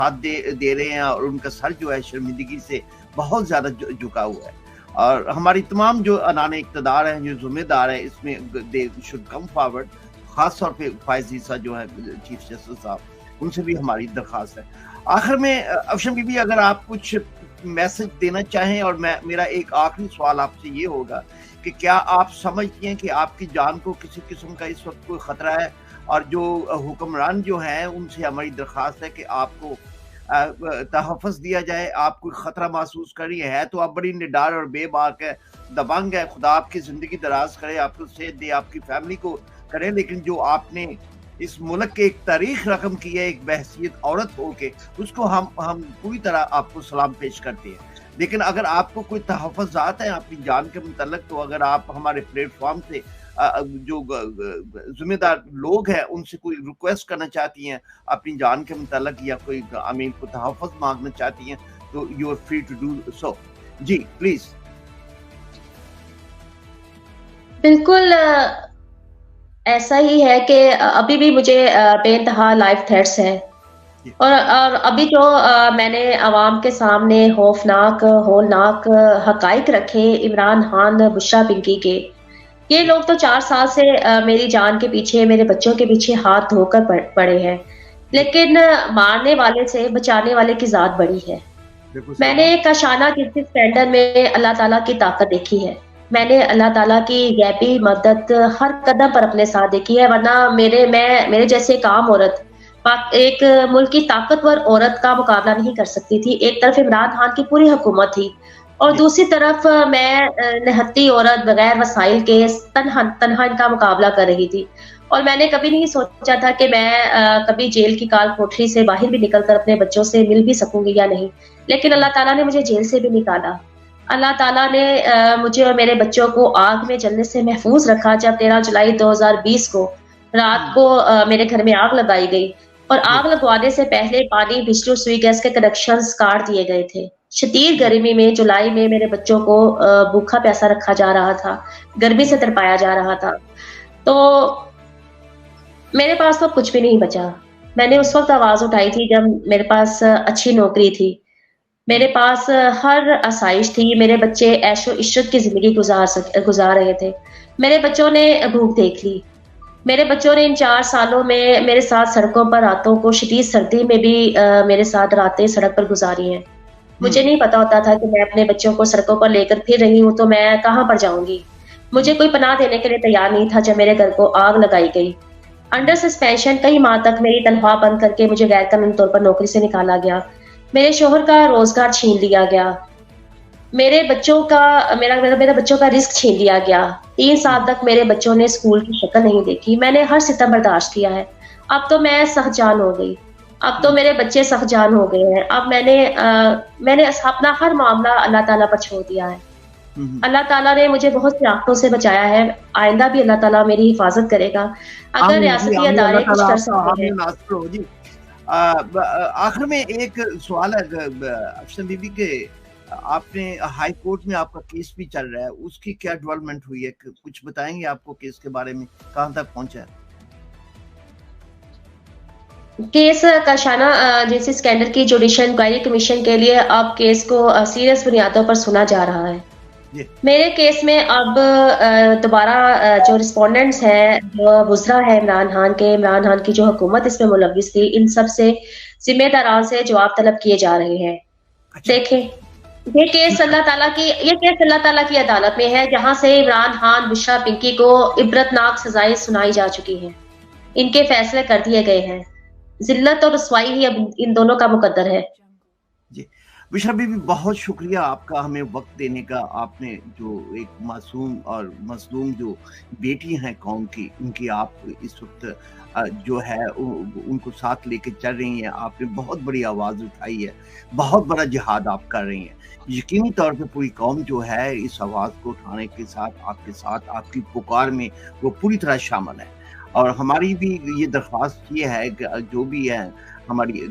ساتھ دے رہے ہیں اور ان کا سر جو ہے شرمندگی سے بہت زیادہ جھکا ہوا ہے. اور ہماری تمام جو عنان اقتدار ہیں, جو ذمہ دار ہیں اس میں, دے شوڈ کم فارورڈ. خاص طور پہ فائز عیسیٰ جو ہے چیف جسٹس صاحب, ان سے بھی ہماری درخواست ہے. آخر میں افشم بی بی, اگر آپ کچھ میسج دینا چاہیں, اور میرا ایک آخری سوال آپ سے یہ ہوگا کہ کیا آپ سمجھتی ہیں کہ آپ کی جان کو کسی قسم کا اس وقت کوئی خطرہ ہے, اور جو حکمران جو ہیں ان سے ہماری درخواست ہے کہ آپ کو تحفظ دیا جائے, آپ کوئی خطرہ محسوس کر رہی ہے تو آپ بڑی نڈار اور بے باک ہے, دبنگ ہے, خدا آپ کی زندگی دراز کرے, آپ کو صحت دے, آپ کی فیملی کو کرے, لیکن جو آپ نے اس ملک کے ایک تاریخ رقم کی ہے ایک بحثیت عورت ہو کے, اس کو ہم پوری طرح آپ کو سلام پیش کرتے ہیں. لیکن اگر آپ کو کوئی تحفظات ہیں اپنی جان کے متعلق, تو اگر آپ ہمارے پلیٹ فارم سے جو ذمہ دار لوگ ہیں ان سے کوئی ریکویسٹ کرنا چاہتی ہیں اپنی جان کے متعلق, یا کوئی امین کو تحفظ مانگنا چاہتی ہیں, تو you are free to do so. جی پلیز. بالکل ایسا ہی ہے کہ ابھی بھی مجھے بے انتہا لائف تھریٹس ہیں, اور ابھی جو میں نے عوام کے سامنے خوفناک ہولناک حقائق رکھے عمران خان بشرا پنکی کے, یہ لوگ تو 4 سال سے میری جان کے پیچھے, میرے بچوں کے پیچھے ہاتھ دھو کر پڑے ہیں, لیکن مارنے والے سے بچانے والے کی ذات بڑی ہے. میں نے کاشانہ کسی اسٹینڈرڈ میں اللہ تعالیٰ کی طاقت دیکھی ہے, میں نے اللہ تعالیٰ کی غیبی مدد ہر قدم پر اپنے ساتھ دیکھی ہے, ورنہ میرے جیسے ایک عام عورت ایک ملک کی طاقتور عورت کا مقابلہ نہیں کر سکتی تھی. ایک طرف عمران خان کی پوری حکومت تھی, اور دوسری طرف میں نہتی عورت بغیر وسائل کے تنہا ان کا مقابلہ کر رہی تھی. اور میں نے کبھی نہیں سوچا تھا کہ میں کبھی جیل کی کال کوٹری سے باہر بھی نکل کر اپنے بچوں سے مل بھی سکوں گی یا نہیں, لیکن اللہ تعالیٰ نے مجھے جیل سے بھی نکالا. اللہ تعالیٰ نے مجھے اور میرے بچوں کو آگ میں جلنے سے محفوظ رکھا. جب 13 جولائی 2020 کو رات کو میرے گھر میں آگ لگائی گئی, اور آگ لگوانے سے پہلے پانی, بجلی اور سوئی گیس کے کنیکشنز کاٹ دیے گئے تھے. شدید گرمی میں جولائی میں میرے بچوں کو بھوکا پیاسا رکھا جا رہا تھا, گرمی سے تڑپایا جا رہا تھا. تو میرے پاس تو کچھ بھی نہیں بچا. میں نے اس وقت آواز اٹھائی تھی جب میرے پاس اچھی نوکری تھی, میرے پاس ہر آسائش تھی, میرے بچے عیش و عشرت کی زندگی گزار رہے تھے. میرے بچوں نے بھوک دیکھ لی. میرے بچوں نے ان 4 سالوں میں میرے ساتھ سڑکوں پر راتوں کو, شدید سردی میں بھی میرے ساتھ راتیں سڑک پر گزاری ہیں. مجھے نہیں پتا ہوتا تھا کہ میں اپنے بچوں کو سڑکوں پر لے کر پھر رہی ہوں تو میں کہاں پر جاؤں گی. مجھے کوئی پناہ دینے کے لیے تیار نہیں تھا جب میرے گھر کو آگ لگائی گئی. انڈر سسپینشن کئی ماہ تک میری تنخواہ بند کر کے مجھے غیر قانونی طور پر نوکری سے نکالا گیا. میرے شوہر کا روزگار چھین لیا گیا, میرے بچوں کا رزق چھین لیا گیا. 3 سال تک میرے بچوں نے اسکول کی شکل نہیں دیکھی. میں نے ہر ستم برداشت کیا ہے. اب تو میں سخت جان ہو گئی, اب تو میرے بچے سخت جان ہو گئے ہیں. اب میں نے اپنا ہر معاملہ اللہ تعالیٰ پر چھوڑ دیا ہے. اللہ تعالیٰ نے مجھے بہت سی آفتوں سے بچایا ہے, آئندہ بھی اللہ تعالیٰ میری حفاظت کرے گا اگر ریاستی ادارے کچھ کر سکتے ہیں. آخر میں ایک سوال ہے افشم بی بی کے, آپ نے ہائی کورٹ میں آپ کا کیس بھی چل رہا ہے, اس کی کیا ڈیولپمنٹ ہوئی ہے, کچھ بتائیں گے آپ کو کیس کے بارے میں, کہاں تک پہنچا ہے کیس؟ کاشانہ جنسی اسکینڈل کی جوڈیشل انکوائری کمیشن کے لیے اب کیس کو سیریس بنیادوں پر سنا جا رہا ہے. میرے کیس میں اب دوبارہ جو رسپونڈنٹس ہیں, جو وزراء ہے عمران خان کی جو حکومت اس میں ملوث تھی, ان سب سے ذمہ داران سے جواب طلب کیے جا رہے ہیں. دیکھیں, یہ کیس اللہ تعالیٰ کی عدالت میں ہے, جہاں سے عمران خان بشرا پنکی کو عبرتناک سزائیں سنائی جا چکی ہیں, ان کے فیصلے کر دیے گئے ہیں. ذلت اور رسوائی ہی اب ان دونوں کا مقدر ہے. جی بشرا بی بی, بہت شکریہ آپ کا ہمیں وقت دینے کا. آپ نے جو ایک معصوم اور مظلوم جو بیٹی ہیں قوم کی, ان کی آپ اس وقت جو ہے ان کو ساتھ لے کے چل رہی ہیں. آپ نے بہت بڑی آواز اٹھائی ہے, بہت بڑا جہاد آپ کر رہی ہیں. یقینی طور پہ پوری قوم جو ہے اس آواز کو اٹھانے کے ساتھ آپ کی پکار میں وہ پوری طرح شامل ہے. اور ہماری بھی یہ درخواست یہ ہے کہ جو بھی ہے ہماری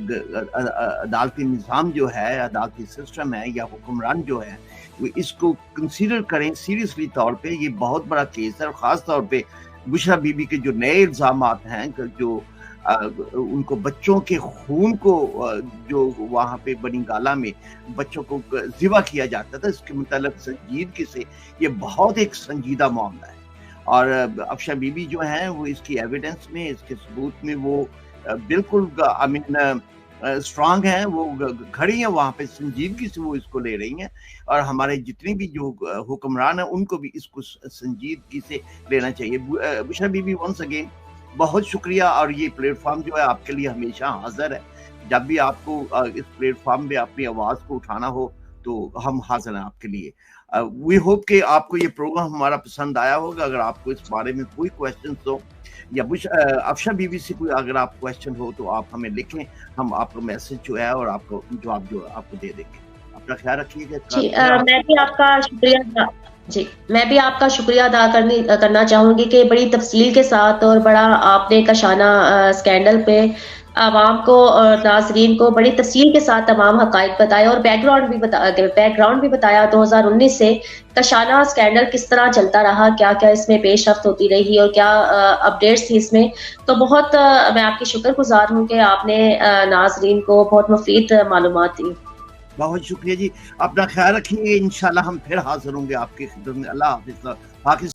عدالتی نظام جو ہے, عدالتی سسٹم ہے یا حکمران جو ہے, وہ اس کو کنسیڈر کریں سیریسلی طور پہ. یہ بہت بڑا کیس ہے, اور خاص طور پہ بشرا بی بی کے جو نئے الزامات ہیں, جو ان کو بچوں کے خون کو جو وہاں پہ بنی گالا میں بچوں کو ذبح کیا جاتا تھا، اس کے متعلق سنجیدگی سے یہ بہت ایک سنجیدہ معاملہ ہے. اور افشاں بی بی جو ہیں وہ اس کی ایویڈنس میں، اس کے ثبوت میں وہ بالکل اسٹرانگ ہیں، وہ کھڑی ہیں وہاں پہ، سنجیدگی سے وہ اس کو لے رہی ہیں. اور ہمارے جتنے بھی جو حکمران ہیں ان کو بھی اس کو سنجیدگی سے لینا چاہیے. بشرا بی بی ونس اگین بہت شکریہ، اور یہ پلیٹ فارم جو ہے آپ کے لیے ہمیشہ حاضر ہے. جب بھی آپ کو اس پلیٹ فارم پہ اپنی آواز کو اٹھانا ہو تو ہم حاضر ہیں آپ کے لیے. وی ہوپ کہ آپ کو یہ پروگرام ہمارا پسند آیا ہوگا. اگر آپ کو اس بارے میں کوئی کویسچنس ہو یا افشاں بی بی سے کوئی اگر آپ کویسچن ہو تو آپ ہمیں لکھیں، ہم آپ کو میسج جو ہے اور آپ کو جواب جو آپ کو دے دیں گے. اپنا خیال رکھیے گا. جی میں بھی آپ کا شکریہ جی میں بھی آپ کا شکریہ ادا کرنا چاہوں گی کہ بڑی تفصیل کے ساتھ اور بڑا آپ نے کشانہ اسکینڈل پہ عوام کو اور ناظرین کو بڑی تفصیل کے ساتھ تمام حقائق بتائے اور بیک گراؤنڈ بھی بتایا 2019 سے کشانہ اسکینڈل کس طرح چلتا رہا، کیا کیا اس میں پیش رفت ہوتی رہی اور کیا اپڈیٹس تھی اس میں. تو بہت میں آپ کی شکر گزار ہوں کہ آپ نے ناظرین کو بہت مفید معلومات دی. بہت شکریہ جی. اپنا خیال رکھیے. انشاءاللہ ہم پھر حاضر ہوں گے آپ کی خدمت میں. اللہ حافظ. پاکستان